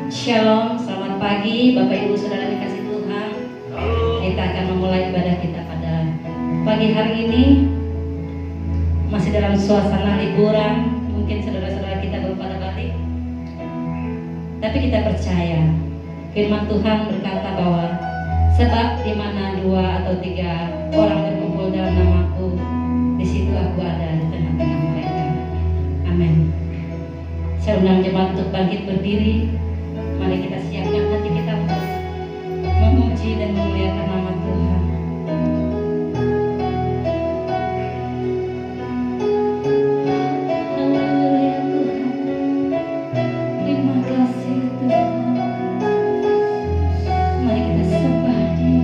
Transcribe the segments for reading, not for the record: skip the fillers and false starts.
Shalom, selamat pagi Bapak Ibu Saudara dikasih Tuhan. Kita akan memulai ibadah kita pada pagi hari ini. Masih dalam suasana liburan, mungkin saudara-saudara kita belum pada balik. Tapi kita percaya firman Tuhan berkata bahwa sebab di mana 2 atau 3 orang berkumpul dalam namaku, di situ aku ada di tengah-tengah mereka. Amin. Saya undang jemaat untuk bangkit berdiri. Mari kita siapkan hati kita untuk memuji dan memuliakan nama Tuhan. Haleluya Tuhan. Terima kasih Tuhan. Mari kita sembah Dia.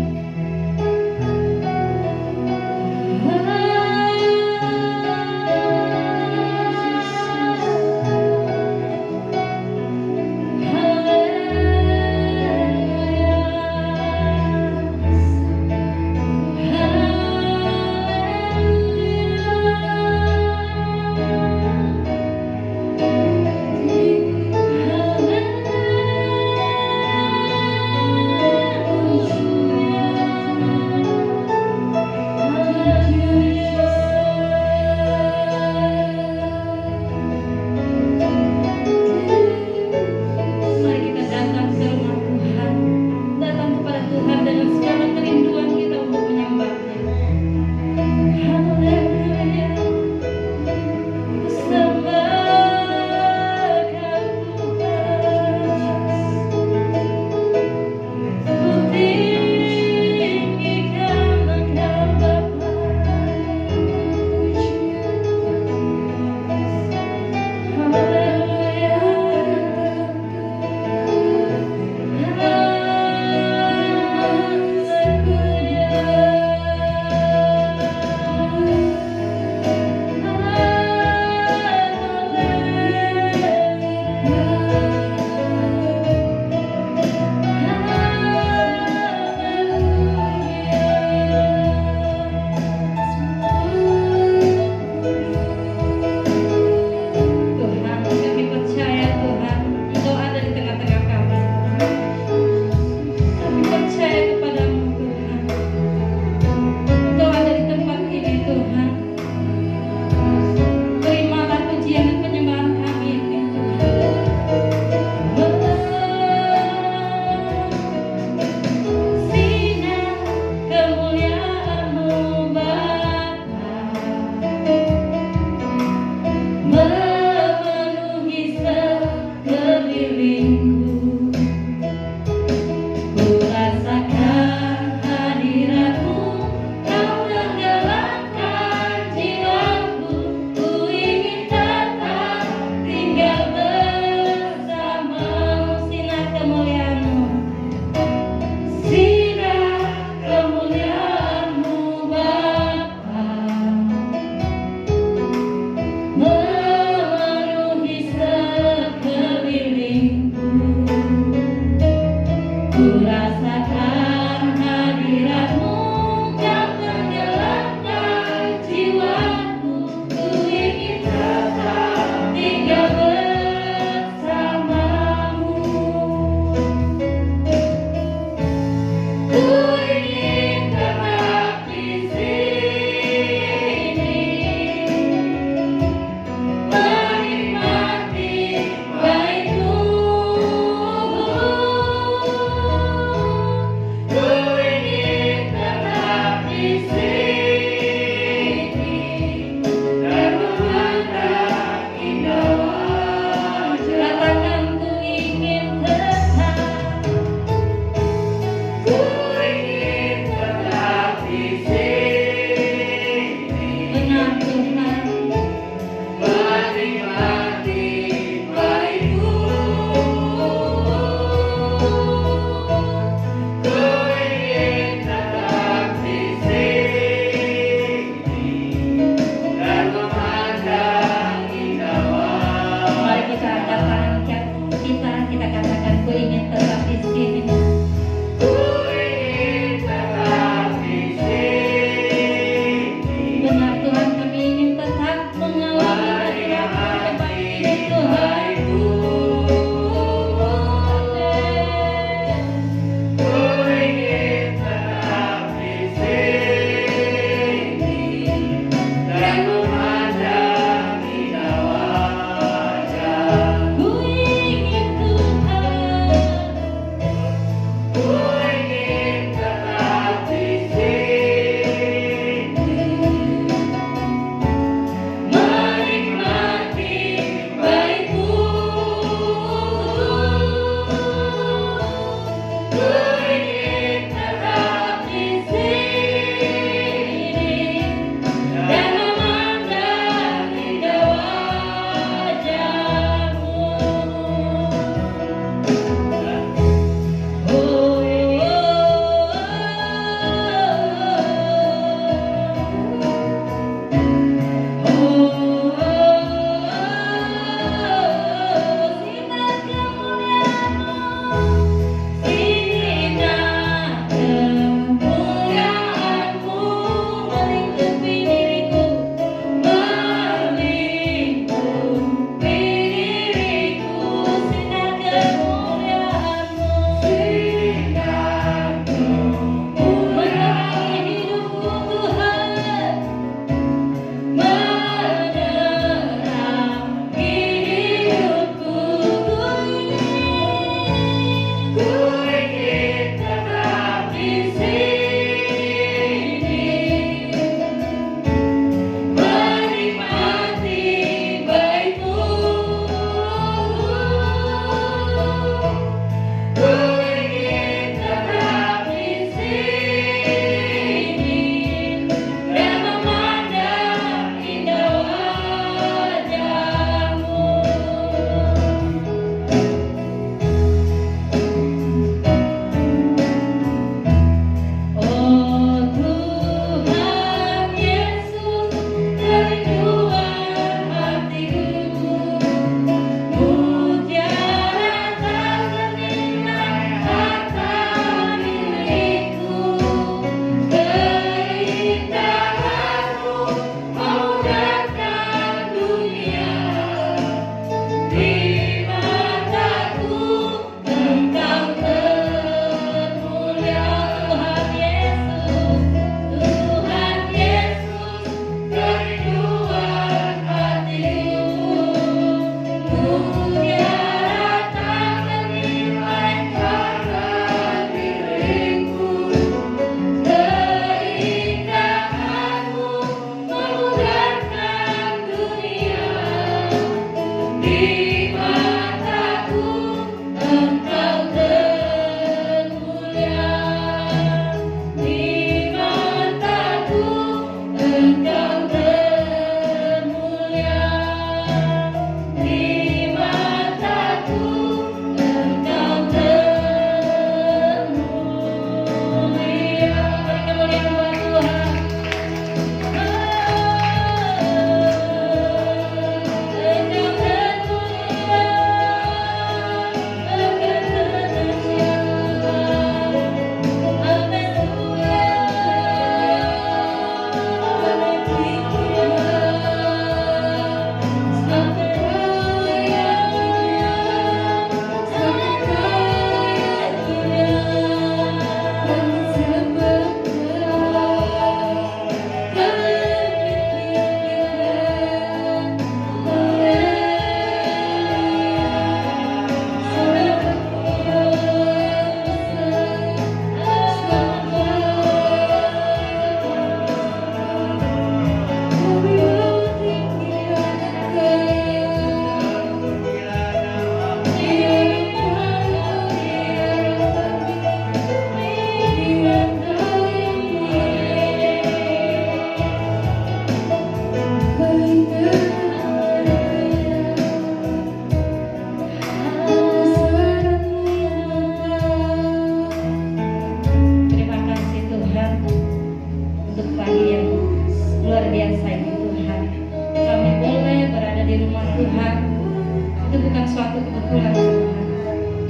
suatu kebetulan Tuhan.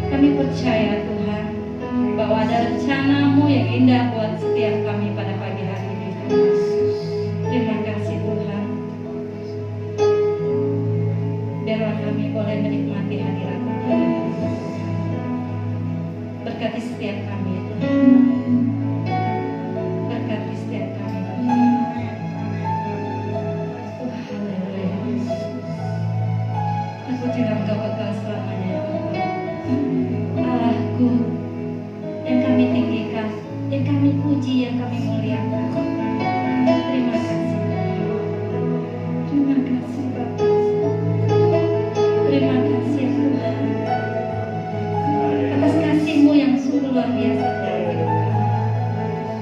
Kami percaya Tuhan bahwa ada rencana-Mu yang indah buat setiap kami pada pagi hari ini Tuhan. Terima kasih Tuhan. Biarlah kami boleh menikmati hadirat-Mu Tuhan. Berkati setiap kami Tuhan. Berkati setiap kami Tuhan. Haleluya. Aku tidak Engkau kekal selamanya Tuhan. Allahku yang kami tinggikan, yang kami puji, yang kami muliakan. Terima kasih. Terima kasih Bapa. Terima kasih Tuhan atas kasih-Mu yang sungguh luar biasa dalam hidup kami.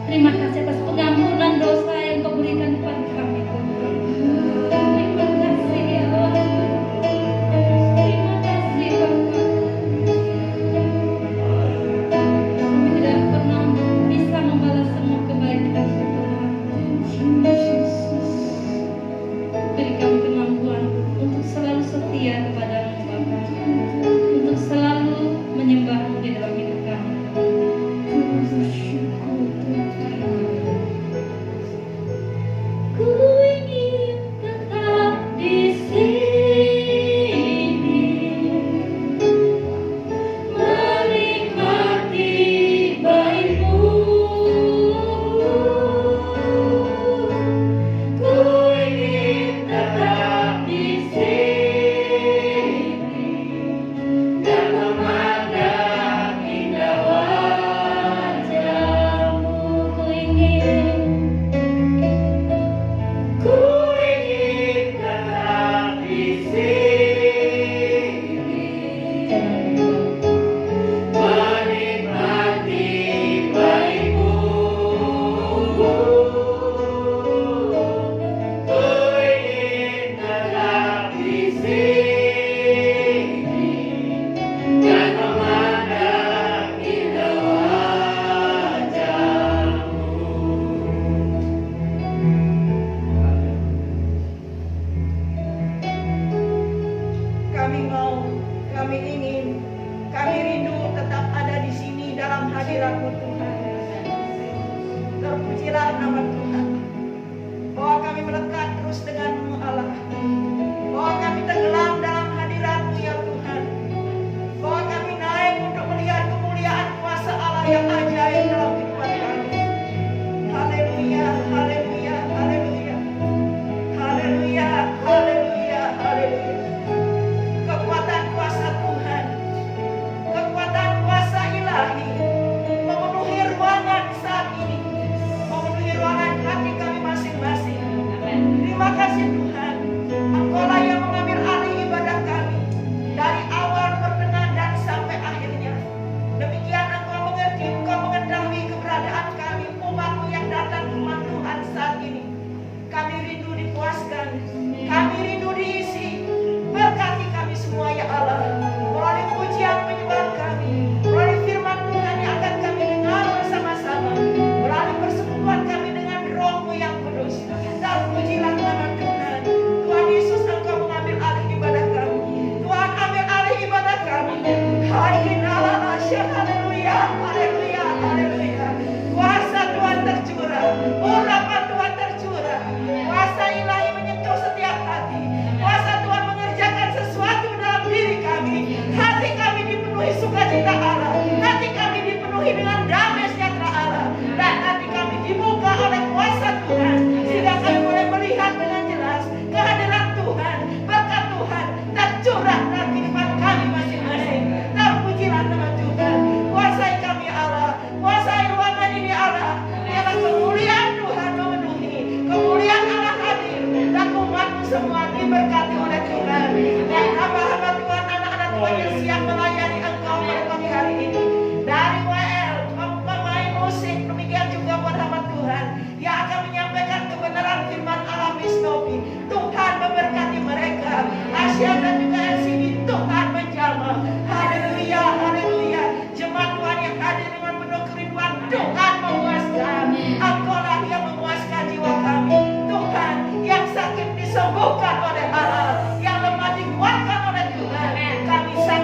Terima kasih atas pengampunan dosa yang Kau berikan kepada kami Tuhan. Terima kasih ya Allah. Terima kasih Bapa. Kami tidak pernah bisa membalas semua kebaikan Tuhan. Beri kami kemampuan untuk selalu setia kepada-Mu Bapa, untuk selalu menyembah-Mu di dalam hidup kami. Ku ingin tetap di sini, menikmati baik-Mu. Ku ingin tetap di sini dan memandang indah wajah-Mu. Ku ingin tetap di sini, menikmati baik-Mu. Ku ingin tetap di sini dan memandang indah wajah-Mu. Kami ingin, kami rindu tetap ada di sini dalam hadirat-Mu Tuhan. Terpujilah nama Tuhan, bahwa kami melekat terus dengan-Mu Allah, bahwa kami tenggelam dalam hadirat-Mu ya Tuhan, bahwa kami naik untuk melihat kemuliaan kuasa Allah yang ajaib dalam kehidupan kami. Haleluya, haleluya, haleluya, haleluya, haleluya, haleluya. Kekuatan kuasa Tuhan, kekuatan kuasa ilahi memenuhi ruangan saat ini, memenuhi ruangan hati kami masing-masing. Terima kasih Tuhan, Engkau-lah yang mengambil alih ibadah kami dari awal pertengahan dan sampai akhirnya. Demikian Engkau mengerti, Engkau mengetahui keberadaan kami, umat-Mu yang datang ke rumah Tuhan saat ini. Kami rindu dipuaskan, kami rindu diisi. Berkati kami semua ya Allah, melalui pujian penyembahan kami, melalui firman Tuhan yang akan kami dengar bersama-sama, melalui persekutuan kami dengan Roh-Mu yang kudus. Dan pujilah nama Tuhan. Tuhan Yesus, Engkau mengambil alih ibadah kami. Tuhan ambil alih ibadah kami. Haleluya, haleluya, haleluya. Kuasa Tuhan tercurah, urapan Tuhan tercurah, kuasa ilahi menyentuh setiap hati. Kuasa Tuhan mengerjakan sesuatu dalam diri kami. Hati kami dipenuhi sukacita Allah, hati kami dipenuhi dengan damai sejahtera Allah, dan hati kami dibuka oleh kuasa Tuhan, sehingga kami boleh melihat dengan jelas kehadiran Tuhan, berkat Tuhan tercurah dalam kehidupan kami masing-masing. Terpujilah nama Tuhan. Kuasai kami Allah, kuasai ruangan ini Allah. Biarlah kemuliaan Tuhan memenuhi, kemuliaan Allah hadir, dan umat-Mu semua diberkati oleh Tuhan. Dan hamba-hamba Tuhan, anak-anak Tuhan yang siap melayani Engkau pada pagi hari ini, dari WL, pemain musik, demikian juga buat hamba Tuhan yang akan menyampaikan kebenaran firman Allah Bisnopi. Tuhan memberkati mereka. Asia dan juga LCD, Tuhan menjamah. Haleluya, haleluya. Jemaat Tuhan yang hadir dengan penuh kerinduan, Tuhan memuaskan. Engkau-lah yang memuaskan jiwa kami. Tuhan, yang sakit disembuhkan oleh Allah, yang lemah dikuatkan oleh Tuhan. Kami sangat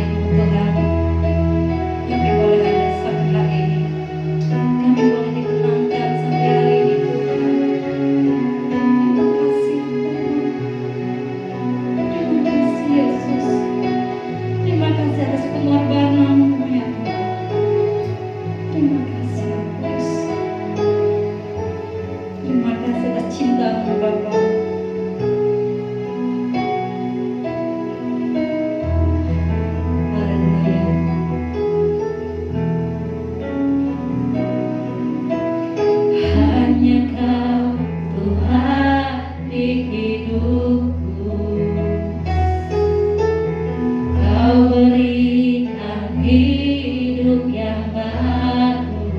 baik-Mu Tuhan. Kami boleh ada sampai hari ini, kami boleh ditenangkan sampai hari ini Tuhan. Terima kasih Tuhan, terima kasih Yesus, terima kasih atas pengorbanan-Mu ya Tuhan. Terima kasih Yesus, terima kasih atas cinta-Mu Bapa. Haleluya. Hanya Kau Tuhan di hidupku, Kau berikan hidup yang baru.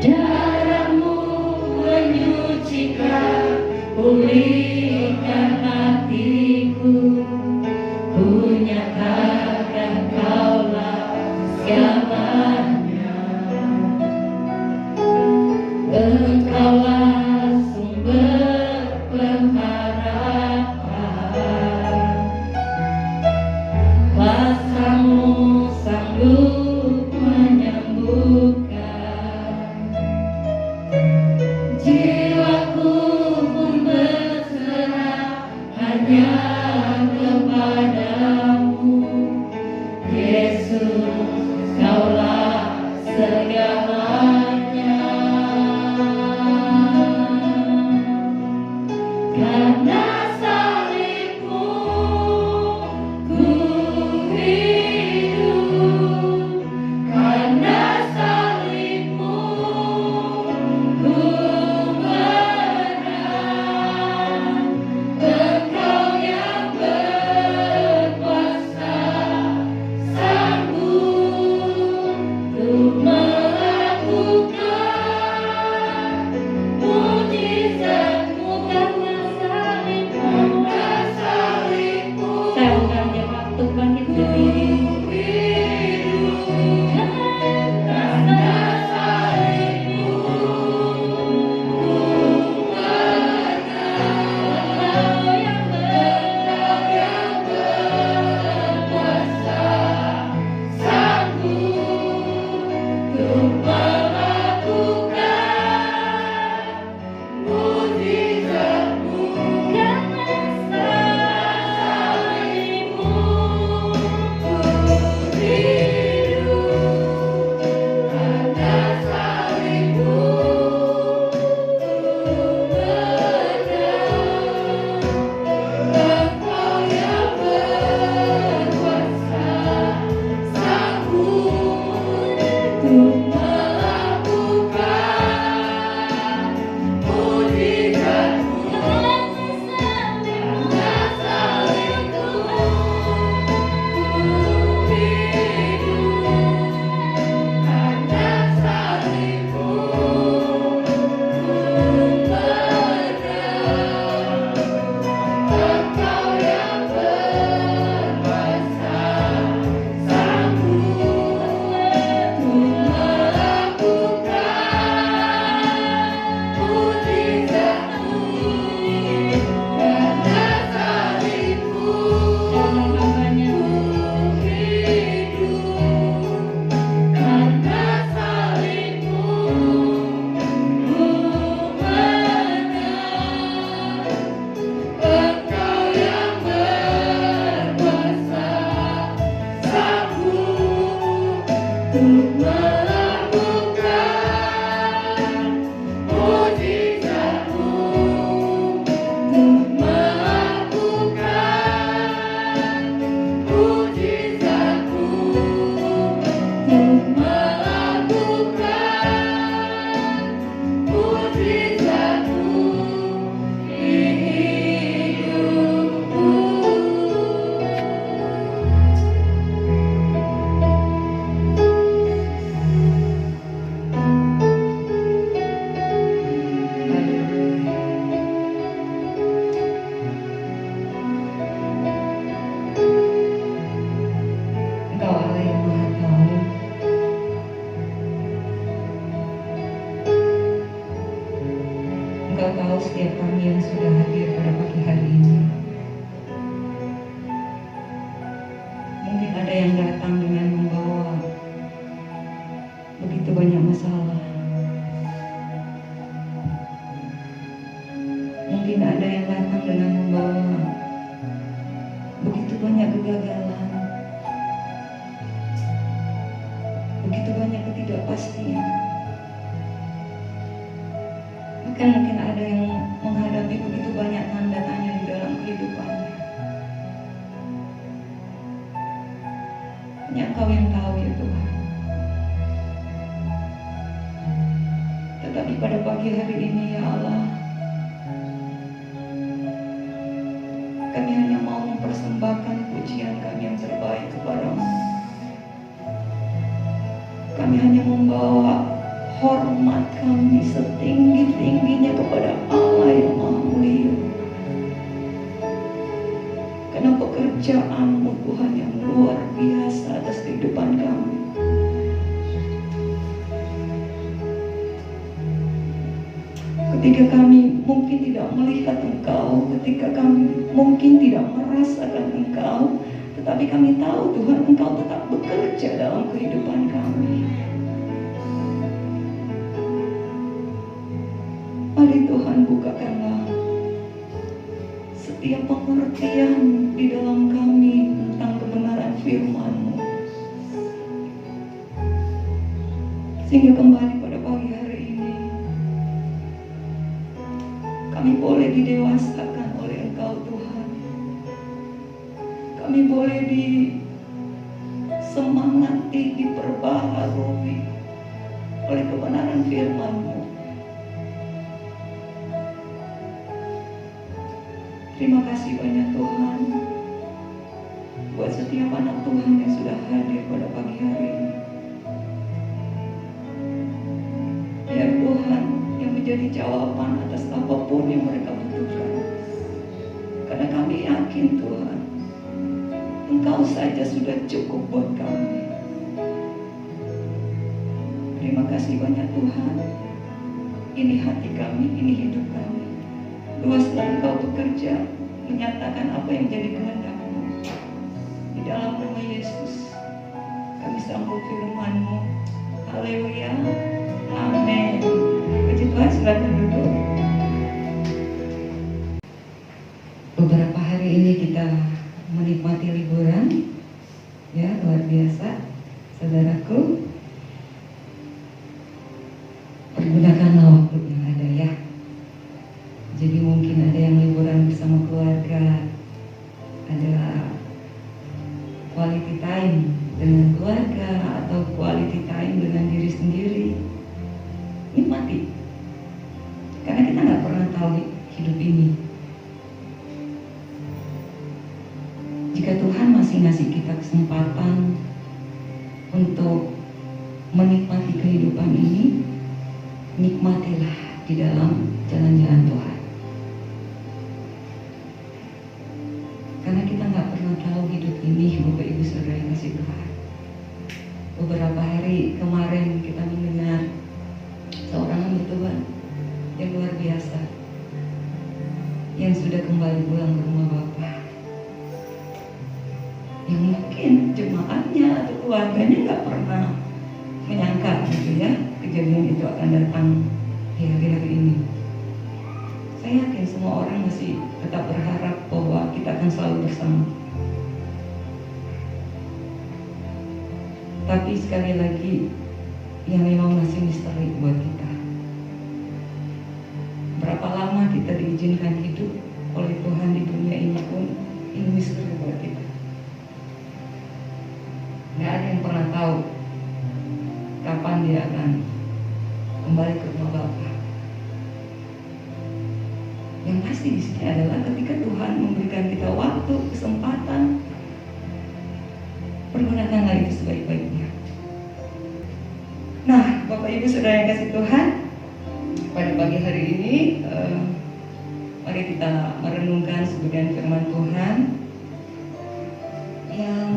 Darah-Mu menyucikan, pulihkan hatiku. Ku nyatakan Kaulah segalanya. Engkaulah sumber pengharapan. Kuasa-Mu sanggup menyembuhkan. Jiwaku pun berserah hanya kepadamu. Yesus, Kaulah segalanya. Karena salib-Mu ku hidup, karena salib-Mu ku menang. Engkau yang berkuasa, sanggup untuk melakukan mujizat-Mu. Karena salib-Mu, saya mengajak waktu bangkit berdiri. Karena salib-Mu ku menang. Engkau yang berkuasa, sanggup untuk melakukan mujizat-Mu. Karena salib-Mu ku hidup, karena salib-Mu ku menang. Engkau yang berkuasa, sanggup untuk melakukan mujizat-Mu. Karena salib-Mu ku hidup, karena salib-Mu ku menang. Engkau yang berkuasa, sanggup untuk melakukan mujizat-Mu. Karena salib-Mu ku hidup, karena salib-Mu ku menang. Engkau yang berkuasa, sanggup untuk melakukan mujizat-Mu. Untuk melakukan mujizat-Mu. Untuk melakukan mujizat-Mu di hidupku. ada yang datang dengan membawa begitu banyak masalah. Mungkin ada yang datang dengan membawa begitu banyak kegagalan, begitu banyak ketidakpastian. Bahkan mungkin ada yang menghadapi begitu banyak tanda tanya di dalam kehidupannya. Hanya Engkau yang tahu ya Tuhan. Tetapi pada pagi hari ini ya Allah, kami hanya mau mempersembahkan pujian kami yang terbaik kepada-Mu. Kami hanya membawa hormat kami setinggi-tingginya kepada Allah yang Maha Mulia. Karena pekerjaan-Mu Tuhan yang luar biasa atas kehidupan kami. Ketika kami mungkin tidak melihat Engkau, ketika kami mungkin tidak merasakan Engkau, tetapi kami tahu Tuhan Engkau tetap bekerja dalam kehidupan kami. Mari Tuhan bukakanlah setiap pengertian di dalam kami tentang kebenaran firman-Mu, sehingga kembali pada pagi hari ini kami boleh didewasakan oleh Engkau Tuhan. Kami boleh disemangati, diperbaharui oleh kebenaran firman-Mu. Terima kasih banyak Tuhan buat setiap anak Tuhan yang sudah hadir pada pagi hari ini. Biar Tuhan yang menjadi jawaban atas apapun yang mereka butuhkan. Karena kami yakin Tuhan, Engkau saja sudah cukup buat kami. Terima kasih banyak Tuhan. Ini hati kami, ini hidup kami. Luaslah Engkau bekerja, menyatakan apa yang jadi kehendak-Mu. Di dalam nama Yesus, kami sambut firman-Mu. Haleluya. Amin. Puji Tuhan, silakan duduk. Beberapa hari ini kita menikmati liburan, ya luar biasa, saudaraku. Pergunakanlah waktu yang ada ya. Jadi mungkin ada yang liburan bersama keluarga, ada quality time dengan keluarga atau quality time dengan diri sendiri. Nikmati, karena kita nggak pernah tahu hidup ini. Jika Tuhan masih ngasih kita kesempatan untuk menikmati kehidupan ini, nikmatilah di dalam jalan-jalan Tuhan. Karena kita nggak pernah tahu hidup ini, Bapak Ibu Saudara yang kasih Tuhan. Beberapa hari kemarin kita mendengar seorang hamba Tuhan yang luar biasa, yang sudah kembali pulang ke rumah Bapa, yang mungkin jemaatnya atau keluarganya nggak pernah menyangka gitu ya, kejadian itu akan datang di hari-hari ini. Saya yakin semua orang masih tetap berharap bahwa kita akan selalu bersama. Tapi sekali lagi, yang memang masih misteri buat kita. Berapa lama kita diizinkan hidup oleh Tuhan di dunia ini pun, ini misteri buat kita. Gak ada yang pernah tahu kapan dia akan kembali ke rumah Bapa. Yang pasti di sini adalah ketika Tuhan memberikan kita waktu, kesempatan, pergunakanlah itu sebaik-baiknya. Nah, Bapak Ibu Saudara yang kasih Tuhan, pada pagi hari ini mari kita merenungkan sebagian firman Tuhan yang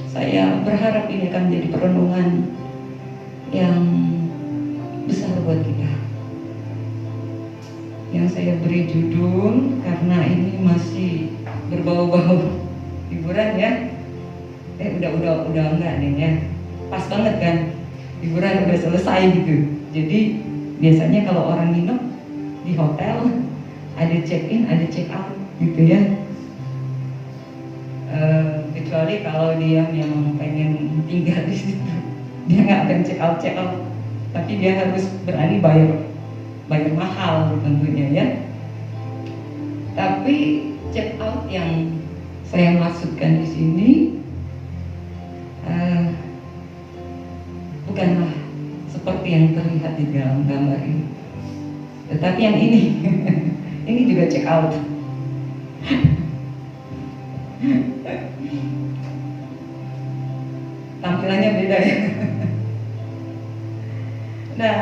saya berharap ini akan menjadi perenungan yang besar buat kita. Yang saya beri judul, karena ini masih berbau-bau hiburan ya, udah enggak nih ya, pas banget kan, liburan udah selesai gitu. Jadi biasanya kalau orang nginep di hotel ada check in, ada check out gitu ya. Kecuali kalau dia memang pengen tinggal di situ, dia nggak akan check out, tapi dia harus berani bayar mahal tentunya ya. Tapi check out yang saya maksudkan di sini bukanlah seperti yang terlihat di dalam gambar ini, tetapi yang ini ini juga check out. Tampilannya beda ya. Nah,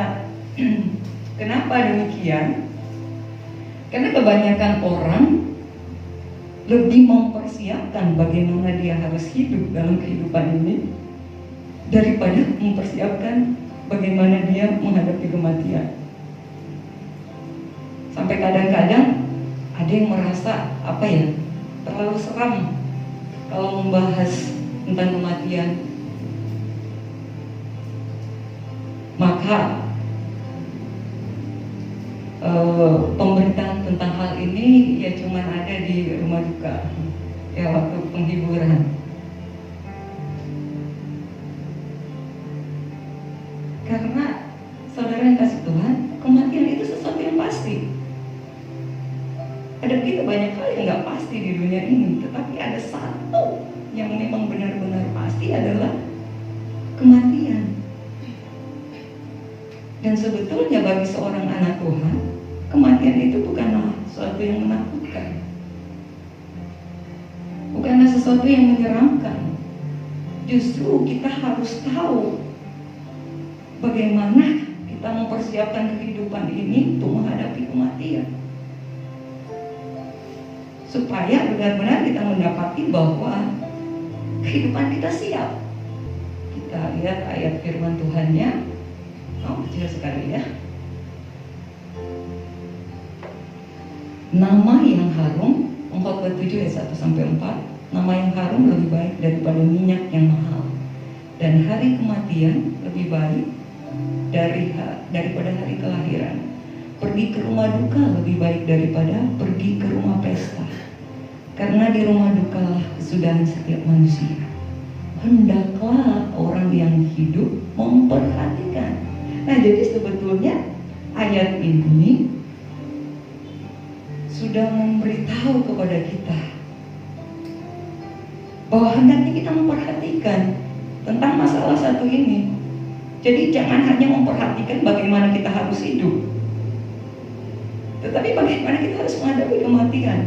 kenapa demikian? Karena kebanyakan orang lebih mempersiapkan bagaimana dia harus hidup dalam kehidupan ini daripada mempersiapkan bagaimana dia menghadapi kematian. Sampai kadang-kadang ada yang merasa terlalu seram kalau membahas tentang kematian. Maka pemberitaan tentang hal ini ya cuma ada di rumah duka ya, waktu penghiburan. Karena saudara yang kasih Tuhan, kematian itu sesuatu yang pasti. Ada begitu banyak hal yang nggak pasti di dunia ini, tetapi ada satu yang memang benar-benar pasti adalah kematian. Dan sebetulnya bagi seorang anak Tuhan, kematian itu bukanlah sesuatu yang menakutkan, bukanlah sesuatu yang menyeramkan. Justru kita harus tahu bagaimana kita mempersiapkan kehidupan ini untuk menghadapi kematian, supaya benar-benar kita mendapati bahwa kehidupan kita siap. Kita lihat ayat firman Tuhannya, kecil sekali ya. Nama yang harum, Pengkhotbah 7 ayat 1-4. Nama yang harum lebih baik daripada minyak yang mahal, dan hari kematian lebih baik daripada hari kelahiran. Pergi ke rumah duka lebih baik daripada pergi ke rumah pesta, karena di rumah dukalah kesudahan setiap manusia. Hendaklah orang yang hidup memperhatikan. Nah, jadi sebetulnya ayat ini sudah memberitahu kepada kita bahwa hendaknya kita memperhatikan tentang masalah satu ini. Jadi jangan hanya memperhatikan bagaimana kita harus hidup, tetapi bagaimana kita harus menghadapi kematian.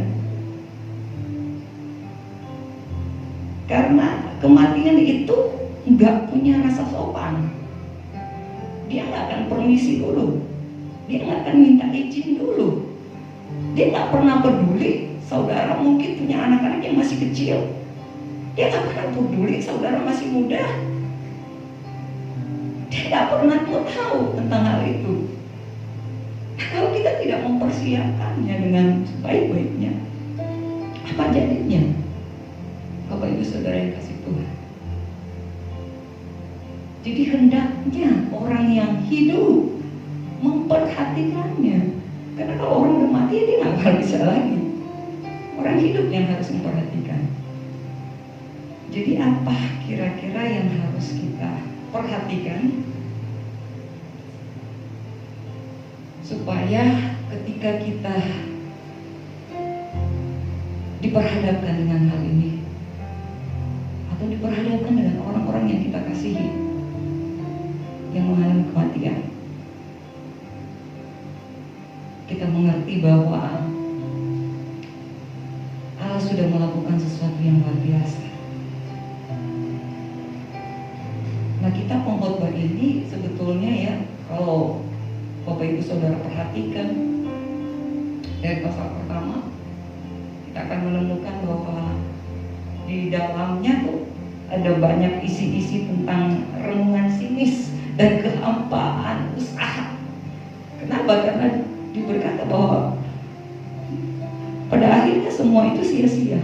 Karena kematian itu nggak punya rasa sopan. Dia nggak akan permisi dulu, dia nggak akan minta izin dulu, dia nggak pernah peduli. Saudara mungkin punya anak-anak yang masih kecil, dia nggak pernah peduli saudara masih muda. Dia nggak pernah mau tahu tentang hal itu. Kalau kita tidak mempersiapkannya dengan sebaik-baiknya, apa jadinya? Bapak Ibu Saudara yang kasih Tuhan, jadi hendaknya orang yang hidup memperhatikannya. Karena kalau orang udah mati dia nggak akan bisa lagi. Orang hidup yang harus memperhatikan. Jadi apa kira-kira yang harus kita perhatikan supaya ketika kita diperhadapkan dengan hal ini, atau diperhadapkan dengan orang-orang yang kita kasihi yang mengalami kematian, kita mengerti bahwa Allah sudah melakukan sesuatu yang luar biasa. Nah, kita pengkhotbah ini sebetulnya ya, kalau Bapak Ibu Saudara perhatikan dari pasal pertama, kita akan menemukan bahwa di dalamnya tuh ada banyak isi-isi tentang renungan sinis dan kehampaan usaha. Kenapa? Karena berkata bahwa pada akhirnya semua itu sia-sia.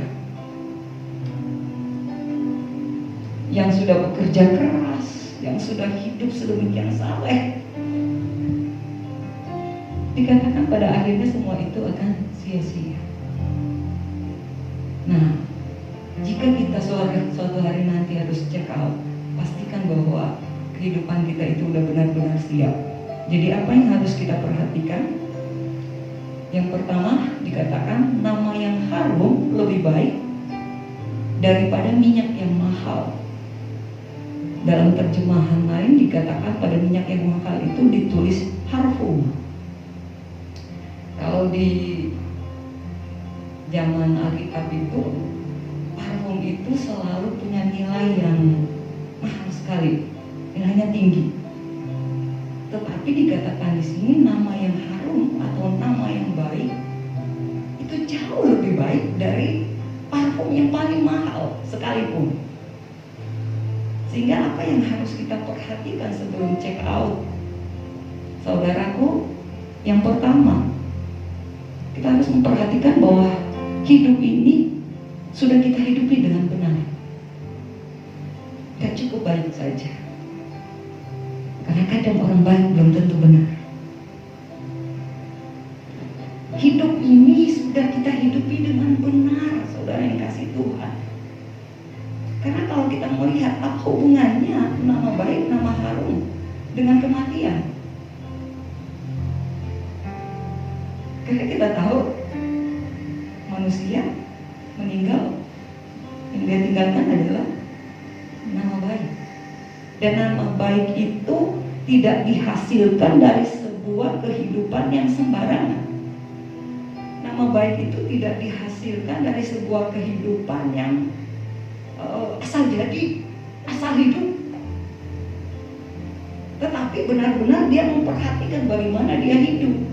yang sudah bekerja keras, yang sudah hidup sedemikian saleh, dikatakan pada akhirnya semua itu akan sia-sia. Nah, jika kita suatu hari nanti harus check out, pastikan bahwa kehidupan kita itu udah benar-benar siap. Jadi apa yang harus kita perhatikan? Yang pertama dikatakan nama yang harum lebih baik daripada minyak yang mahal. Dalam terjemahan lain dikatakan pada minyak yang mahal itu ditulis parfum. Kalau di zaman Alkitab itu parfum itu selalu punya nilai yang mahal sekali, nilainya tinggi. Tetapi dikatakan di sini nama yang harum atau nama yang baik itu jauh lebih baik dari parfum yang paling mahal sekalipun. Sehingga apa yang harus kita perhatikan sebelum check out, saudaraku, yang pertama kita harus memperhatikan bahwa hidup ini sudah kita hidupi dengan benar. Gak cukup baik saja, karena kadang orang baik belum tentu benar. Hidup ini sudah kita hidupi dengan benar, saudara yang kasih Tuhan. Karena kalau kita melihat apa hubungannya nama baik, nama harum dengan kematian. Karena kita tahu manusia meninggal, yang dia tinggalkan adalah nama baik. Dan nama baik itu tidak dihasilkan dari sebuah kehidupan yang sembarangan. Nama baik itu tidak dihasilkan dari sebuah kehidupan yang asal jadi, asal hidup. Tetapi benar-benar dia memperhatikan bagaimana dia hidup.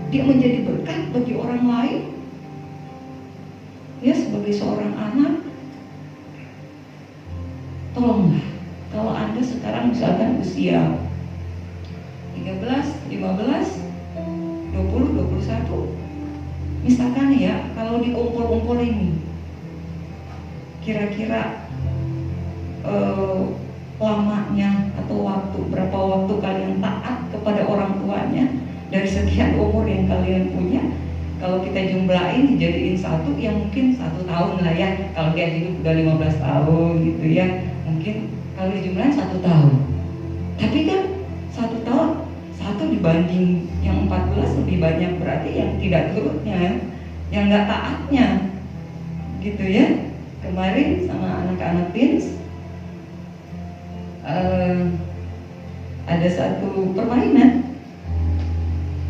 Dia menjadi berkat bagi orang lain. Ya, sebagai seorang anak, tolonglah, kalau Anda sekarang misalkan usia 13, 15, 20, 21, misalkan ya, kalau dikumpul-kumpul ini kira-kira lamanya atau berapa waktu kalian taat kepada orang tuanya dari sekian umur yang kalian punya. Kalau kita jumlahin dijadiin satu, ya mungkin 1 tahun lah ya. Kalau dia hidup udah 15 tahun gitu ya, mungkin kalau dijumlahin 1 tahun. Tapi kan 1 tahun, 1 dibanding yang 14 lebih banyak, berarti yang tidak turutnya, yang gak taatnya gitu ya. Kemarin sama anak-anak teens ada satu permainan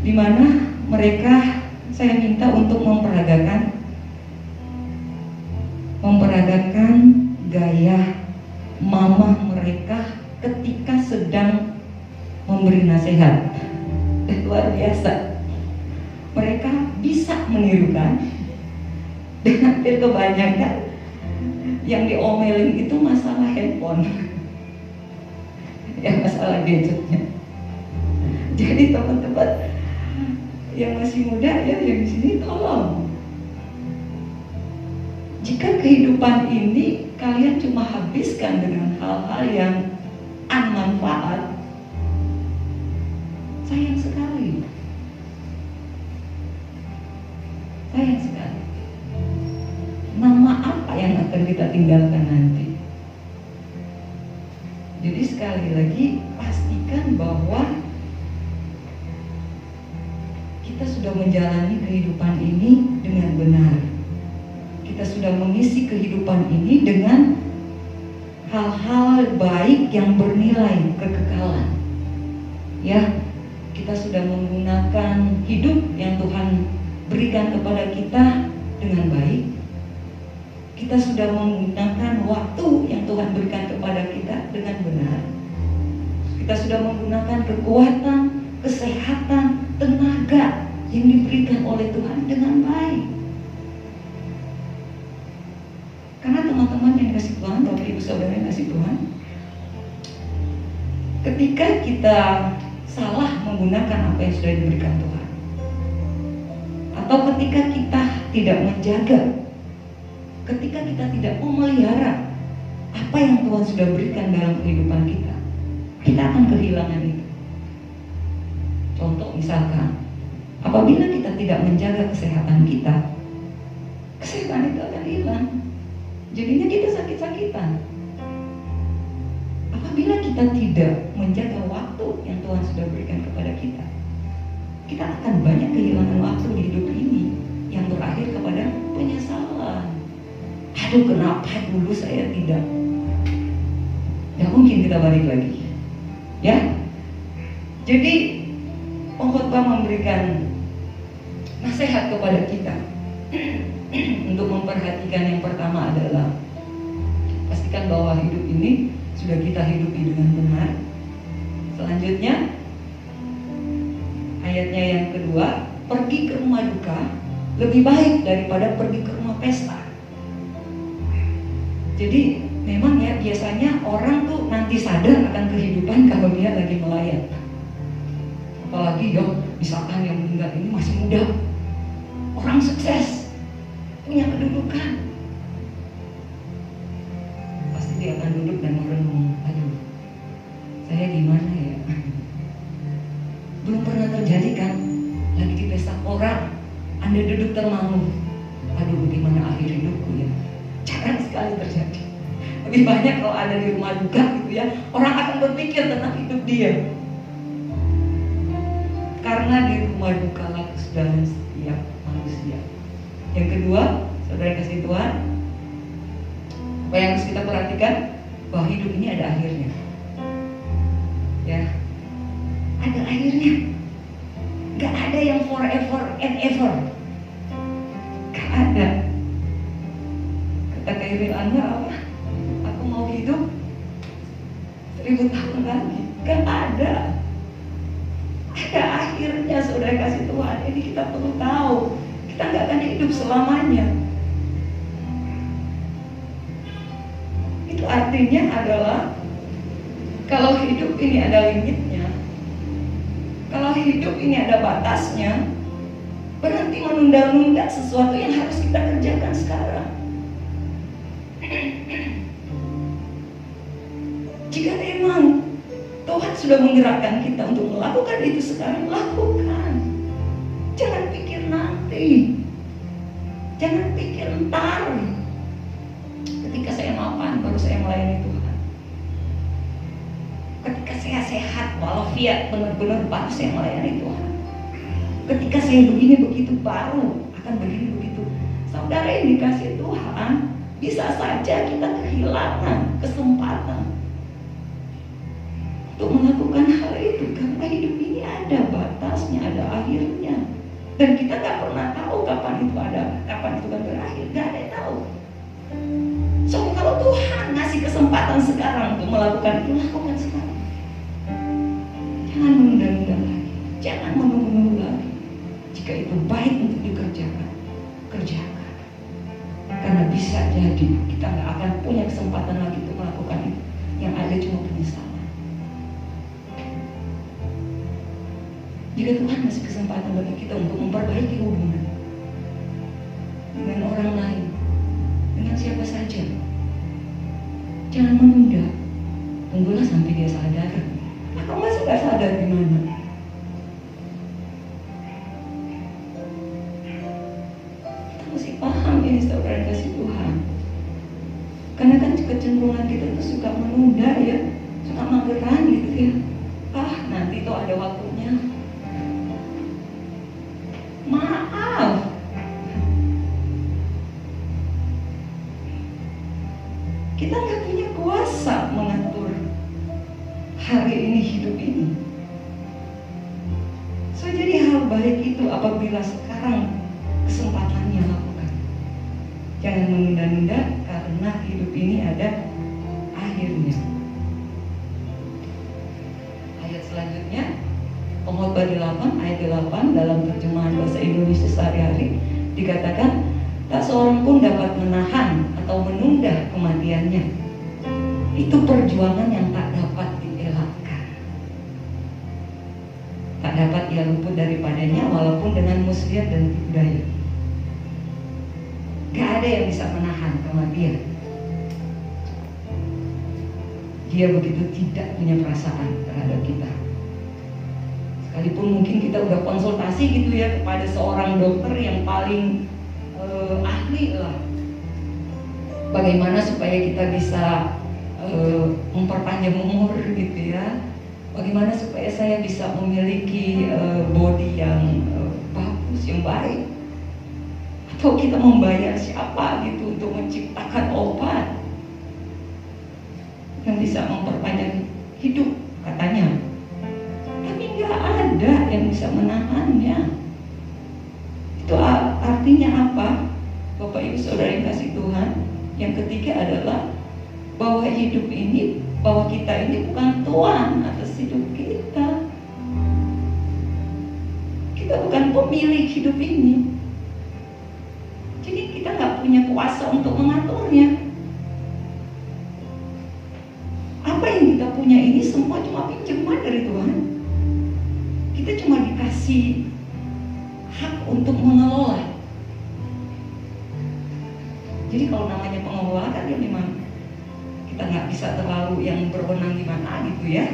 di mana mereka, saya minta untuk memperagakan gaya mama mereka ketika sedang memberi nasihat. Luar biasa, mereka bisa menirukan. Dan hampir kebanyakan yang diomelin itu masalah handphone, ya masalah gadgetnya. Jadi teman-teman yang masih muda ya, yang di sini tolong, jika kehidupan ini kalian cuma habiskan dengan hal-hal yang anmanfaat, sayang sekali, sayang sekali. Nama apa yang akan kita tinggalkan nanti? Jadi sekali lagi pastikan bahwa kita sudah menjalani kehidupan ini dengan benar. Kita sudah mengisi kehidupan ini dengan hal-hal baik yang bernilai kekekalan. Ya, kita sudah menggunakan hidup yang Tuhan berikan kepada kita dengan baik. Kita sudah menggunakan waktu yang Tuhan berikan kepada kita dengan benar. Kita sudah menggunakan kekuatan, kesehatan, tenaga yang diberikan oleh Tuhan dengan baik. Karena teman-teman yang kasih Tuhan, Bapak Ibu Saudara yang kasih Tuhan, ketika kita salah menggunakan apa yang sudah diberikan Tuhan, atau ketika kita tidak menjaga, ketika kita tidak memelihara apa yang Tuhan sudah berikan dalam kehidupan kita, kita akan kehilangan itu. Contoh misalkan, apabila kita tidak menjaga kesehatan kita, kesehatan itu akan hilang. Jadinya kita sakit-sakitan. Apabila kita tidak menjaga waktu yang Tuhan sudah berikan kepada kita, kita akan banyak kehilangan waktu di hidup ini yang berakhir kepada penyesalan. Aduh, kenapa dulu saya tidak? Gak mungkin kita balik lagi, ya. Jadi pengkhotbah memberikan nasihat kepada kita untuk memperhatikan. Yang pertama adalah pastikan bahwa hidup ini sudah kita hidupi dengan benar. Selanjutnya ayatnya yang kedua, pergi ke rumah duka lebih baik daripada pergi ke rumah pesta. Jadi memang ya, biasanya orang tuh nanti sadar akan kehidupan kalau dia lagi melayat. Apalagi ya, misalkan yang meninggal ini masih muda, orang sukses, punya kedudukan, pasti dia akan duduk dan merenung, aduh, saya gimana ya? Belum pernah terjadi kan? Lagi di pesta orang, Anda duduk termangu, aduh bagaimana akhir hidupku ya? Jarang sekali terjadi. Lebih banyak kalau ada di rumah duka gitu ya, orang akan berpikir tentang hidup dia. Karena di rumah duka lah kesudahan setiap manusia. Yang kedua, saudara kasih Tuhan, apa yang harus kita perhatikan? Bahwa hidup ini ada akhirnya. Ya, ada akhirnya. Gak ada yang forever and ever. Gak ada. Kata Khairil Anwar apa? Aku mau hidup 1000 tahun lagi. Gak ada. Ada akhirnya, saudara kasih Tuhan. Ini kita perlu tahu. Kita gak akan hidup selamanya. Itu artinya adalah kalau hidup ini ada limitnya, kalau hidup ini ada batasnya, berhenti menunda-nunda sesuatu yang harus kita kerjakan sekarang. Jika memang Tuhan sudah menggerakkan kita untuk melakukan itu sekarang, lakukan. Jangan pikir nanti, jangan pikir entar. Ketika saya mapan baru saya melayani Tuhan. Ketika saya sehat walafiat benar-benar baru saya melayani Tuhan. Ketika saya begini begitu baru akan begini begitu. Saudara yang dikasih Tuhan, bisa saja kita kehilangan kesempatan untuk melakukan hal itu, karena hidup ini ada batasnya, ada akhirnya, dan kita gak pernah tahu kapan itu ada, kapan itu akan berakhir. Gak ada yang tahu. So kalau Tuhan ngasih kesempatan sekarang untuk melakukan itu, lakukan sekarang. Jangan menunda-nunda lagi, jangan menunggu-nunggu lagi. Jika itu baik untuk dikerjakan, kerjakan. Karena bisa jadi kita gak akan punya kesempatan lagi untuk melakukan itu. Yang ada cuma penyesalan. Jika Tuhan masih kesempatan bagi kita untuk memperbaiki hubungan dengan orang lain, dengan siapa saja, jangan menunda. Tunggulah sampai dia sadar. Atau masih gak sadar gimana? Kita mesti paham ini, saudara kasih Tuhan. Karena kan kecenderungan kita itu suka menunda ya, suka mageran gitu ya. Nanti tuh ada waktunya. Maaf, kita nggak punya kuasa mengatur hari ini, hidup ini. So jadi hal baik itu apabila sekarang kesempatannya lakukan. Jangan menunda-nunda karena hidup ini ada akhirnya. Ayat selanjutnya, Pengkhotbah 8 ayat 8 dalam terjemahan bahasa Indonesia sehari-hari dikatakan, tak seorang pun dapat menahan atau menunda kematiannya. Itu perjuangan yang tak dapat dielakkan. Tak dapat ia luput daripadanya walaupun dengan muslihat dan tipu daya. Gak ada yang bisa menahan kematian. Dia begitu tidak punya perasaan terhadap kita. Sekalipun mungkin kita udah konsultasi gitu ya kepada seorang dokter yang paling ahli lah, bagaimana supaya kita bisa memperpanjang umur gitu ya, bagaimana supaya saya bisa memiliki body yang bagus, yang baik. Atau kita membayar siapa gitu untuk menciptakan obat yang bisa memperpanjang hidup katanya, tapi nggak ada yang bisa menahannya. Itu artinya apa? Bapak Ibu Saudara yang kasih Tuhan, yang ketiga adalah bahwa hidup ini, bahwa kita ini bukan tuan atas hidup kita. Kita bukan pemilik hidup ini. Jadi kita nggak punya kuasa untuk mengaturnya. Apa yang kita punya ini semua cuma pinjaman dari Tuhan. Kita cuma dikasih hak untuk mengelola. Jadi kalau namanya pengelola kan dia memang kita nggak bisa terlalu yang berwenang di mana gitu ya.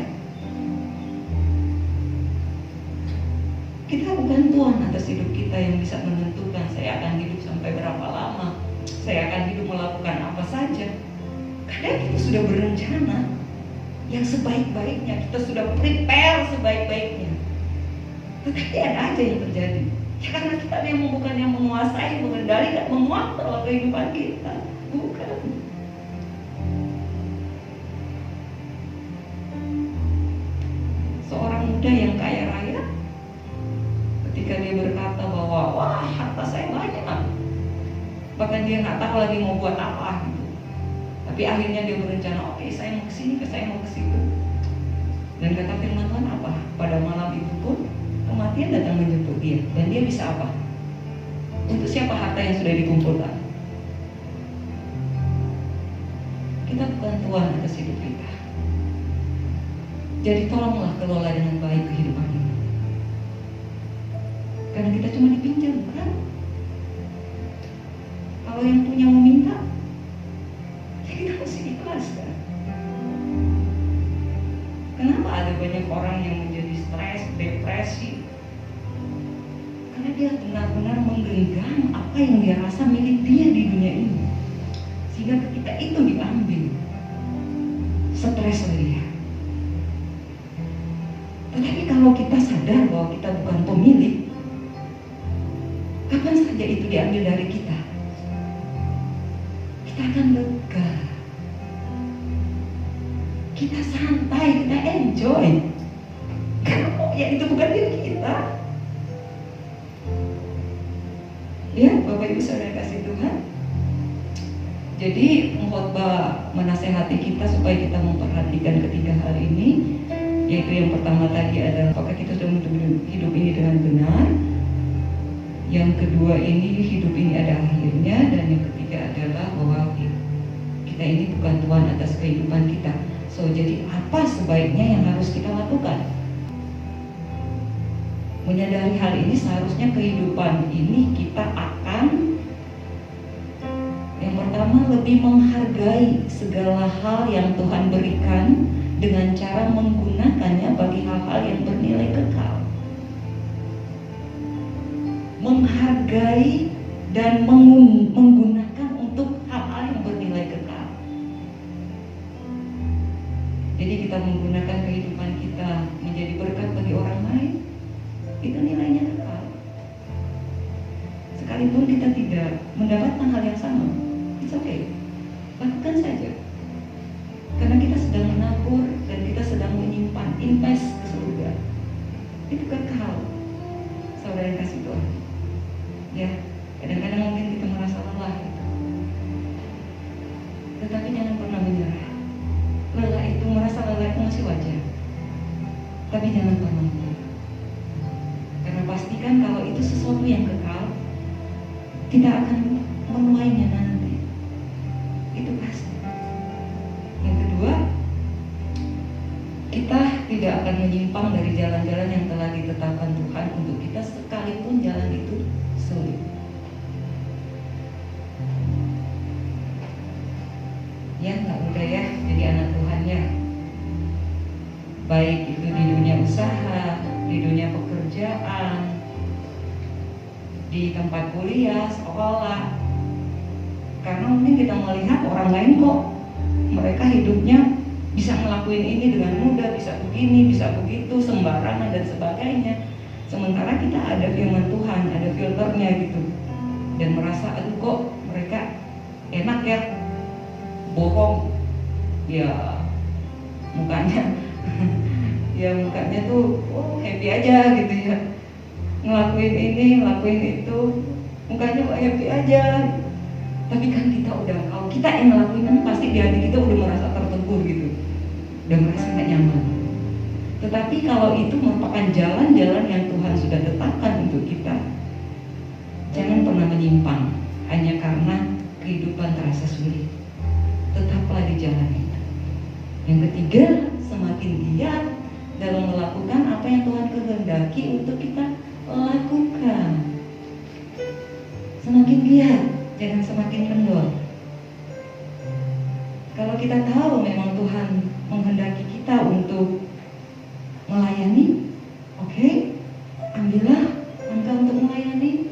Kita bukan tuan atas hidup kita yang bisa menentukan saya akan hidup sampai berapa lama, saya akan hidup melakukan apa saja. Kadang kita sudah berencana yang sebaik-baiknya, kita sudah prepare sebaik-baiknya. Tetapi ada aja yang terjadi. Ya karena kita memang bukan yang menguasai, mengendalikan, mengontrol kehidupan kita. Bukan. Seorang muda yang kaya raya, ketika dia berkata bahwa wah harta saya banyak, bahkan dia nggak tahu lagi mau buat apa gitu. Tapi akhirnya dia berencana, oke, saya mau kesini, saya mau ke situ. Dan kata firman Tuhan apa? Pada malam itu pun kematian datang menjemput dia. Dan dia bisa apa? Untuk siapa harta yang sudah dikumpulkan? Kita bukan tuan atas hidup kita. Jadi tolonglah kelola dengan baik kehidupan ini. Karena kita cuma dipinjam kan? Kalau yang punya mau minta, ya kita mesti ikhlas kan? Kenapa ada banyak orang yang menjadi stres, depresi? Karena dia benar-benar menggenggam apa yang dia rasa milik dia di dunia ini. Sehingga ketika itu diambil, stres dia. Tetapi kalau kita sadar bahwa kita bukan pemilik, kapan saja itu diambil dari kita, kita akan lega. Kita santai, kita enjoy. Karena ya itu bukan diri kita. Ya, Bapak Ibu Saudara kasih Tuhan. Jadi pengkhotbah menasehati kita supaya kita memperhatikan ketiga hal ini, yaitu yang pertama tadi adalah apakah kita sudah hidup ini dengan benar. Yang kedua ini hidup ini ada akhirnya, dan yang ketiga adalah bahwa kita ini bukan tuan atas kehidupan kita. So, jadi apa sebaiknya yang harus kita lakukan? Menyadari hal ini, seharusnya kehidupan ini kita akan yang pertama lebih menghargai segala hal yang Tuhan berikan dengan cara menggunakannya bagi hal-hal yang bernilai kekal. Menghargai dan menggunakan untuk hal-hal yang bernilai kekal. Jadi kita menggunakan kehidupan kita menjadi berkat bagi orang lain, itu nilainya kekal. Sekalipun kita tidak mendapatkan hal yang sama, it's okay, lakukan saja. Karena kita sedang menabur dan kita sedang menyimpan, invest ke surga. Itu kekal, saudara yang kasih Tuhan. Ya, kadang-kadang mungkin kita merasa lelah gitu. Tetapi jangan pernah menyerah. Lelah itu, merasa lelah itu masih wajar. Tapi jangan pernah menyerah. Karena pastikan kalau itu sesuatu yang kekal, tidak akan menuainya nanti. Itu pasti. Yang kedua, kita tidak akan menyimpang dari jalan-jalan yang telah ditetapkan Tuhan untuk kita, sekalipun jalan itu sulit. Ya, nggak mudah ya jadi anak Tuhan ya. baik itu di dunia usaha, di dunia pekerjaan, di tempat kuliah, sekolah. Karena mungkin kita melihat orang lain kok mereka hidupnya bisa ngelakuin ini dengan mudah, bisa begini, bisa begitu, sembarangan dan sebagainya. Sementara kita ada firman Tuhan, ada filternya gitu, dan merasa aduh kok mereka enak ya, bohong, ya mukanya ya mukanya tuh happy aja gitu ya, ngelakuin ini, ngelakuin itu, mukanya happy aja. Tapi kan kita udah, kalau kita yang ngelakuin kan pasti di hati kita udah merasa tertegur gitu, udah merasa gak nyaman. Tetapi kalau itu merupakan jalan-jalan yang Tuhan sudah tetapkan untuk kita, jangan pernah menyimpang hanya karena kehidupan terasa sulit. Tetaplah di jalan itu. Yang ketiga, semakin giat dalam melakukan apa yang Tuhan kehendaki untuk kita lakukan. Semakin giat, jangan semakin kendor. Kalau kita tahu memang Tuhan menghendaki kita untuk melayani, oke, ambillah langkah untuk melayani.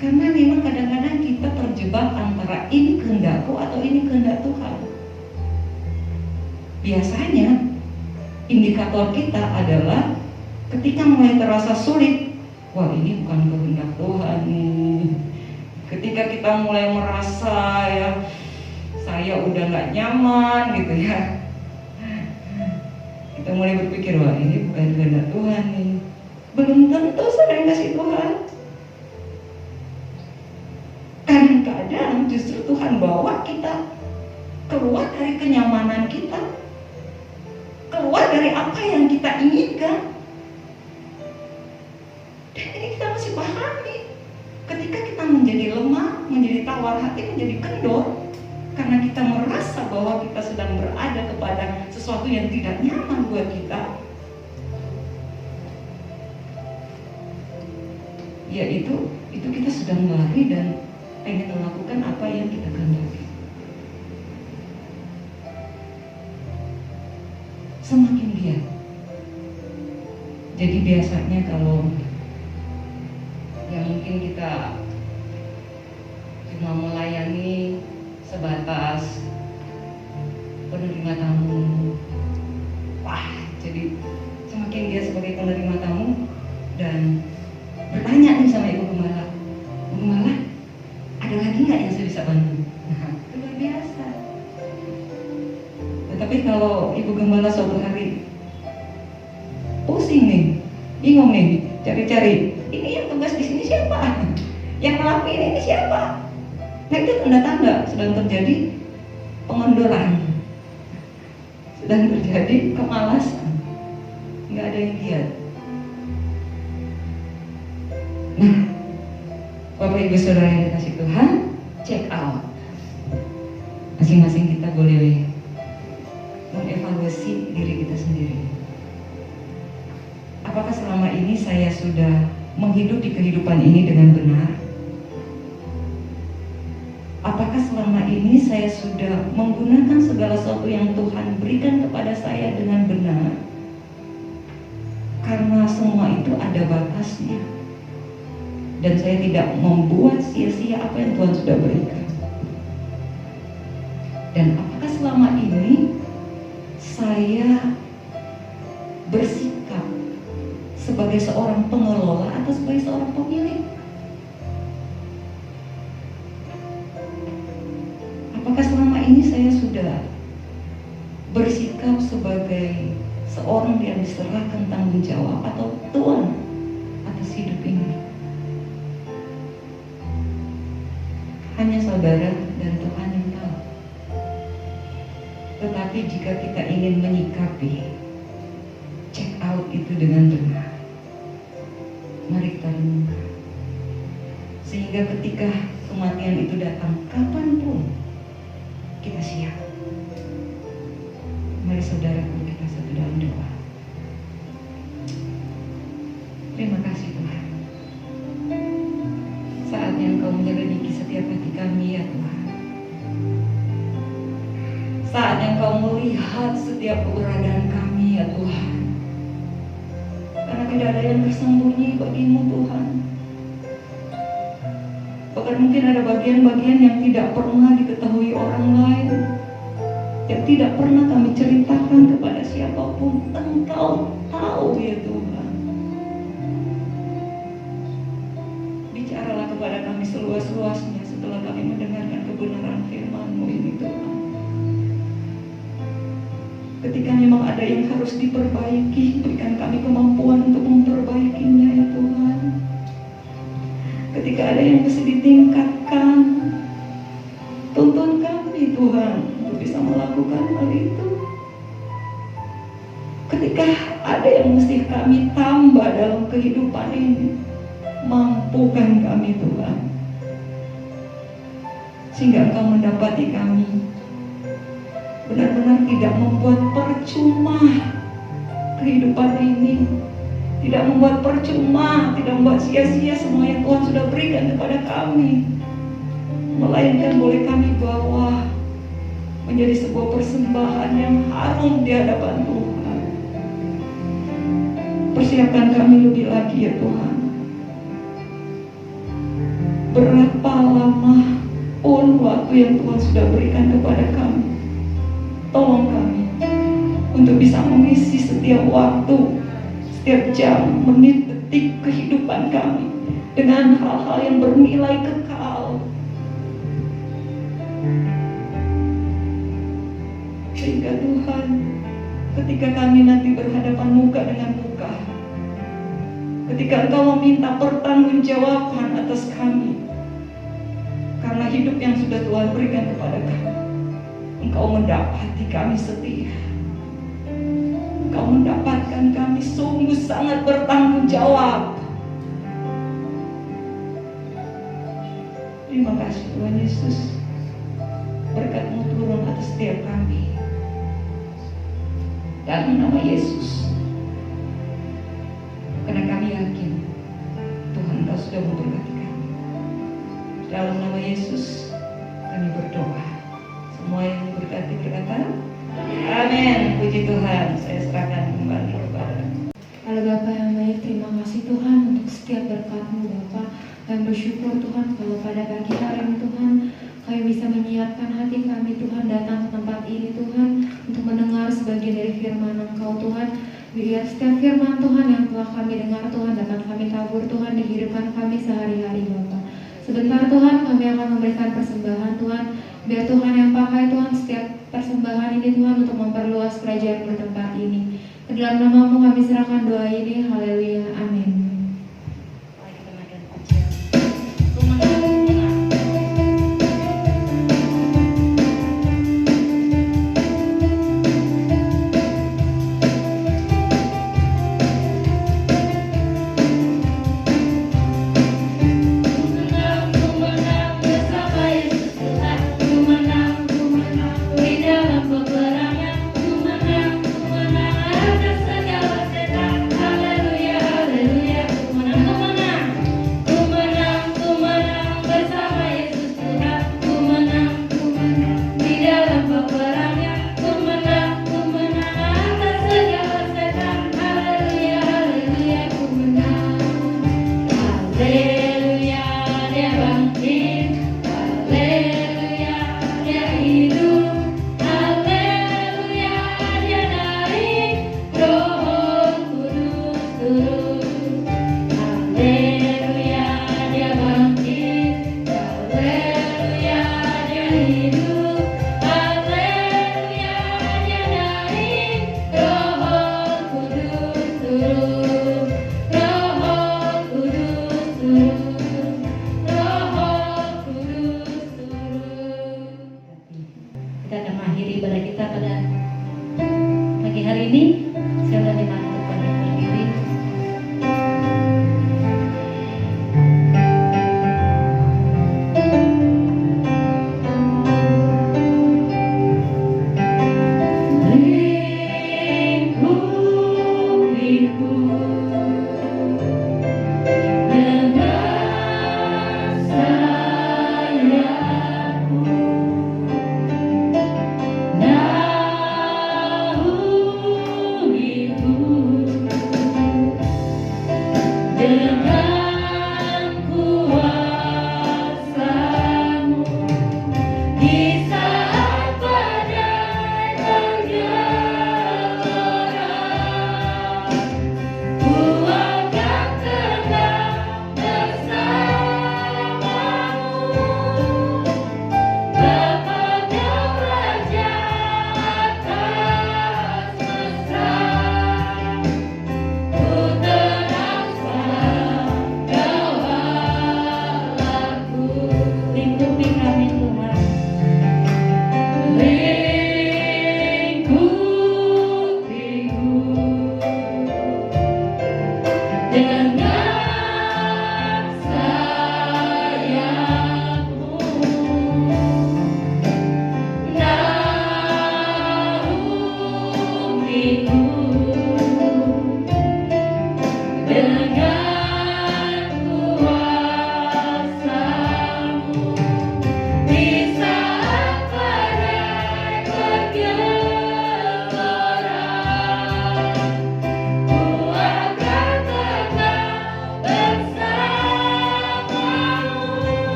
Karena memang kadang-kadang kita terjebak antara ini kehendakku atau ini kehendak Tuhan. Biasanya indikator kita adalah ketika mulai terasa sulit, wah ini bukan kehendak Tuhan nih. Ketika kita mulai merasa ya saya udah gak nyaman gitu ya, kita mulai berpikir wah ini bukan kehendak Tuhan nih. Belum tentu sedang kasih Tuhan. Kadang-kadang justru Tuhan bawa kita keluar dari kenyamanan kita, keluar dari apa yang kita inginkan. Dan ini kita masih pahami. Ketika kita menjadi lemah, menjadi tawar hati, menjadi kendor, karena kita merasa bahwa kita sedang berada kepada sesuatu yang tidak nyaman buat kita, yaitu kita sedang lari dan pengen melakukan apa yang kita kehendaki. Semakin giat. Jadi biasanya kalau ya mungkin kita cuma melayani sebatas penerima tamu, wah jadi semakin giat sebagai penerima tamu dan bertanya nih sama Ibu Gembala, Ibu Gembala, ada lagi nggak yang saya bisa bantu? Nah, itu luar biasa. Tetapi kalau Ibu Gembala suatu hari pusing nih, bingung nih, cari-cari, ini yang tugas di sini siapa? Yang ngelakuin ini siapa? Nah itu tanda-tanda sedang terjadi pengondoran, sedang terjadi kemalasan, nggak ada yang giat. Nah, Bapak Ibu Saudara yang dikasih Tuhan, check out. Masing-masing kita boleh mengevaluasi diri kita sendiri. Apakah selama ini saya sudah menghidupi kehidupan ini dengan benar? Apakah selama ini saya sudah menggunakan segala sesuatu yang Tuhan berikan kepada saya dengan benar? Karena semua itu ada batasnya. Dan saya tidak membuat sia-sia apa yang Tuhan sudah berikan. Dan apakah selama ini saya bersikap sebagai seorang pengelola atau sebagai seorang pemilik? Apakah selama ini saya sudah bersikap sebagai seorang yang diserahkan tanggung jawab atau tuan atas hidup ini? Hanya saudara dan Tuhan yang tahu. Tetapi jika kita ingin menyikapi check out itu dengan benar, mari kita renungkan. Sehingga ketika kematian itu datang, kapanpun kita siap. Mari saudaraku kita satu dalam doa. Terima kasih Tuhan. Saatnya Engkau menyelidiki setiap hati kami ya Tuhan. Saatnya Engkau melihat setiap keberadaan kami ya Tuhan. Karena tidak ada yang tersembunyi bagimu Tuhan. Bahkan mungkin ada bagian-bagian yang tidak pernah diketahui orang lain, yang tidak pernah kami ceritakan kepada siapapun. Engkau tahu ya Tuhan. Bicaralah kepada kami seluas-luasnya setelah kami mendengarkan kebenaran firman-Mu ini Tuhan. Ketika memang ada yang harus diperbaiki, berikan kami kemampuan untuk memperbaikinya ya Tuhan. Ketika ada yang mesti ditingkatkan, tuntun kami Tuhan untuk bisa melakukan hal itu. Ketika ada yang mesti kami tambah dalam kehidupan ini, mampukan kami Tuhan, sehingga Engkau mendapati kami benar-benar tidak membuat percuma kehidupan ini, tidak membuat percuma, tidak membuat sia-sia semua yang Tuhan sudah berikan kepada kami, melainkan boleh kami bawa menjadi sebuah persembahan yang harum di hadapan Tuhan. Persiapkan kami lebih lagi ya Tuhan. Berapa lama pun waktu yang Tuhan sudah berikan kepada kami, tolong kami untuk bisa mengisi setiap waktu, setiap jam, menit, detik kehidupan kami dengan hal-hal yang bernilai kekal. Sehingga Tuhan, ketika kami nanti berhadapan muka dengan muka, ketika Engkau meminta pertanggungjawaban atas kami karena hidup yang sudah Tuhan berikan kepada kami, Engkau mendapati kami setia. Engkau mendapatkan kami sungguh sangat bertanggung jawab. Terima kasih Tuhan Yesus. Berkat-Mu turun atas setiap kami. Dalam nama Yesus. Karena kami yakin Tuhan Engkau sudah memberkati kami. Dalam nama Yesus kami berdoa. Semua yang diberkati berkata amin. Puji Tuhan. Saya serahkan kembali kepada Allah Bapa yang baik, terima kasih Tuhan untuk setiap berkat-Mu Bapa. Kami bersyukur Tuhan kalau pada pagi hari ini Tuhan kami bisa menyiapkan hati kami Tuhan datang ke tempat ini Tuhan untuk mendengar sebagian dari firman Engkau Tuhan. Biar setiap firman Tuhan yang telah kami dengar Tuhan dapat kami tabur Tuhan di kehidupan kami sehari-hari Bapa. Sebentar Tuhan kami akan memberikan persembahan Tuhan. Biar Tuhan yang pakai Tuhan setiap persembahan ini Tuhan untuk memperluas kerajaan di tempat ini. Ke dalam nama-Mu kami serahkan doa ini. Haleluya. Amin. Mari kita naikkan pujian. Kumenang. Kita akan mengakhiri ibadah kita pada pagi hari ini. Saya sudah dimandu pada berdiri. Now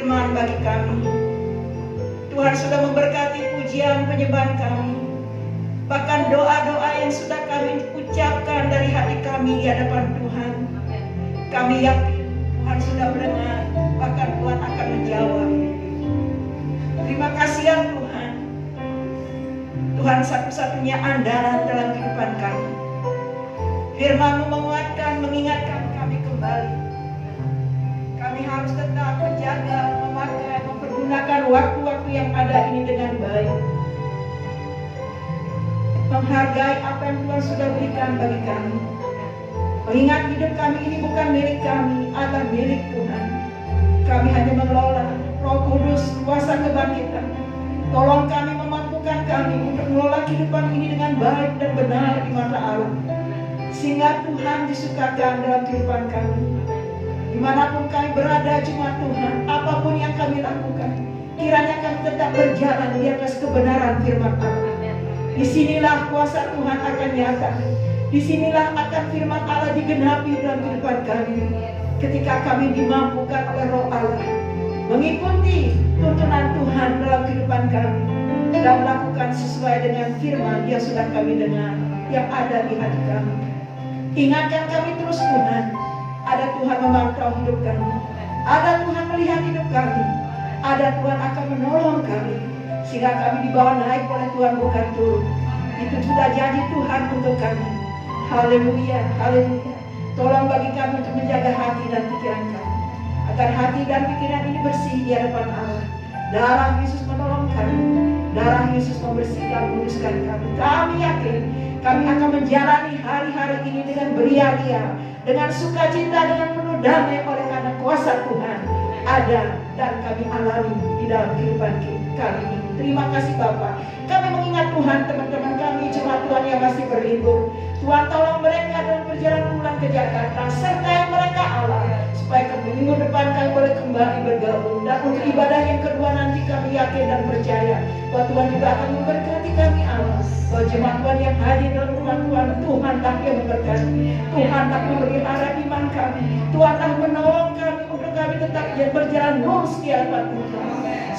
firman bagi kami. Tuhan sudah memberkati pujian penyembahan kami. Bahkan doa-doa yang sudah kami ucapkan dari hati kami di hadapan Tuhan. Kami yakin Tuhan sudah mendengar, bahkan Tuhan akan menjawab. Terima kasih ya Tuhan. Tuhan satu-satunya andalan dalam kehidupan kami. Firman-Mu menguatkan, mengingatkan kami kembali. Kami harus tetap menjaga, memakai, mempergunakan waktu-waktu yang ada ini dengan baik. Menghargai apa yang Tuhan sudah berikan bagi kami. Mengingat hidup kami ini bukan milik kami, adalah milik Tuhan. Kami hanya mengelola. Roh Kudus, kuasa kebangkitan, tolong kami, memampukan kami untuk mengelola kehidupan ini dengan baik dan benar di mata Allah. Sehingga Tuhan disukakan dalam kehidupan kami. Dimanapun kami berada, cuma Tuhan, apapun yang kami lakukan, kiranya kami tetap berjalan di atas kebenaran firman Allah. Disinilah kuasa Tuhan akan nyata. Disinilah akan firman Allah digenapi dalam kehidupan kami. Ketika kami dimampukan oleh Roh Allah, mengikuti tuntunan Tuhan dalam kehidupan kami, dan melakukan sesuai dengan firman yang sudah kami dengar, yang ada di hati kami. Ingatkan kami terus Tuhan, ada Tuhan memantau hidup kami, ada Tuhan melihat hidup kami, ada Tuhan akan menolong kami, sehingga kami dibawa naik oleh Tuhan bukan turun. Itu sudah janji Tuhan untuk kami. Haleluya, haleluya. Tolong bagi kami untuk menjaga hati dan pikiran kami, agar hati dan pikiran ini bersih di hadapan Allah. Darah Yesus menolong kami, darah Yesus membersihkan, menguduskan kami. Kami yakin kami akan menjalani hari-hari ini dengan beria-ria, dengan sukacita, dengan penuh damai, oleh karena kuasa Tuhan ada dan kami alami di dalam kehidupan kami ini. Terima kasih Bapa. Kami mengingat Tuhan, teman-teman kami, jemaat Tuhan yang masih berlibur. Tuhan tolong mereka dalam perjalanan pulang ke Jakarta, sertai mereka Allah, supaya ke minggu depan kami boleh kembali bergabung. Dan untuk ibadah yang kedua nanti kami yakin dan percaya bahwa Tuhan juga akan memberkati kami Allah. Bahwa jemaat Tuhan yang hadir dalam rumah Tuhan, Tuhan tak yang memberkati, Tuhan tak memberi arah iman kami, Tuhan tak menolong kami untuk kami tetap berjalan lurus di hadapan Tuhan.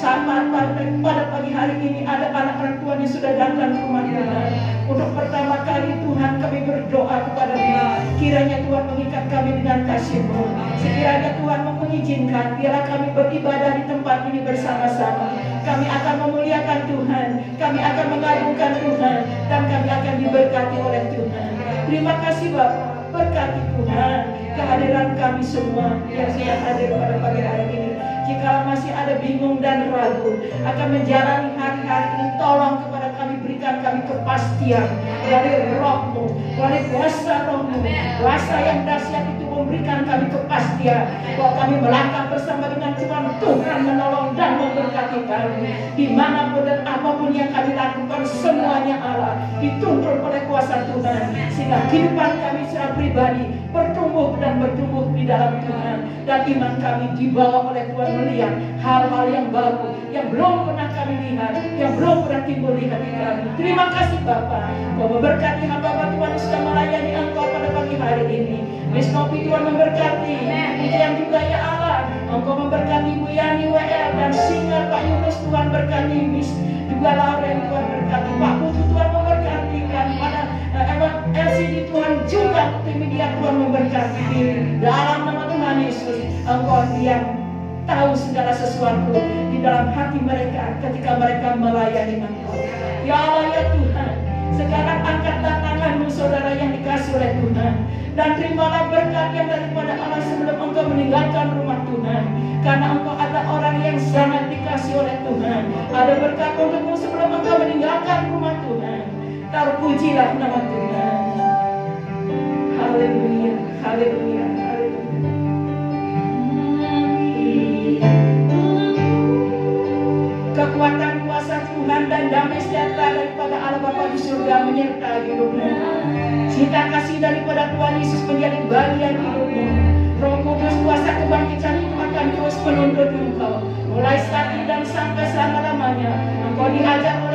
Sama pada pagi hari ini ada anak-anak Tuhan yang sudah datang ke rumah Tuhan. Untuk pertama kali Tuhan kami berdoa kepada Tuhan, kiranya Tuhan mengikat kami dengan kasih-Mu. Sekiranya Tuhan mengizinkan, biarlah kami beribadah di tempat ini bersama-sama. Kami akan memuliakan Tuhan, kami akan mengagungkan Tuhan, dan kami akan diberkati oleh Tuhan. Terima kasih Bapak, berkati Tuhan kehadiran kami semua yang sudah hadir pada pagi hari ini. Jika masih ada bingung dan ragu akan menjalani hari-hari ini, tolong kepada kami, berikan kami kepastian dari Roh-Mu, dari kuasa Roh-Mu. Kuasa yang dahsyat itu memberikan kami kepastian bahwa kami melangkah bersama dengan Tuhan. Tuhan menolong dan memberkati kami dimanapun dan apapun yang kami lakukan, semuanya Allah dituntun oleh kuasa Tuhan, sehingga kehidupan kami secara pribadi bertumbuh dan bertumbuh di dalam Tuhan, dan iman kami dibawa oleh Tuhan melihat hal-hal yang baru yang belum pernah kami lihat, yang belum pernah timbul di hati kami. Terima kasih Bapa, Kau memberkati hamba-hamba Tuhan yang sudah melayani Engkau pada pagi hari ini. Wisnopi Tuhan memberkati, pujian juga ya Allah. Engkau memberkati Bu Yani WL dan singer Pak Yunus, Tuhan berkati juga Lauren, Tuhan berkati Pak Putu, Tuhan memberkati, dan pada LCD Tuhan juga multimedia, Tuhan memberkati. Dalam nama Tuhan Yesus, Engkau yang tahu segala sesuatu di dalam hati mereka ketika mereka melayani Engkau. Ya Allah ya Tuhan, sekarang angkatlah tangan-Mu saudara yang dikasih oleh Tuhan, dan terimalah berkat yang daripada Allah sebelum Engkau meninggalkan rumah Tuhan. Karena Engkau adalah orang yang sangat dikasih oleh Tuhan. Ada berkat untukmu sebelum Engkau meninggalkan rumah Tuhan. Terpujilah nama Tuhan. Haleluya, haleluya, haleluya. Kekuatan kuasa Tuhan dan damai sejahtera daripada Allah Bapa di surga menyertai hidupmu. Cinta kasih daripada Tuhan Yesus menjadi bagian hidupmu. Roh Kudus, kuasa kebangkitan itu akan terus menuntun engkau mulai saat ini dan sampai selama-lamanya. Engkau diajar oleh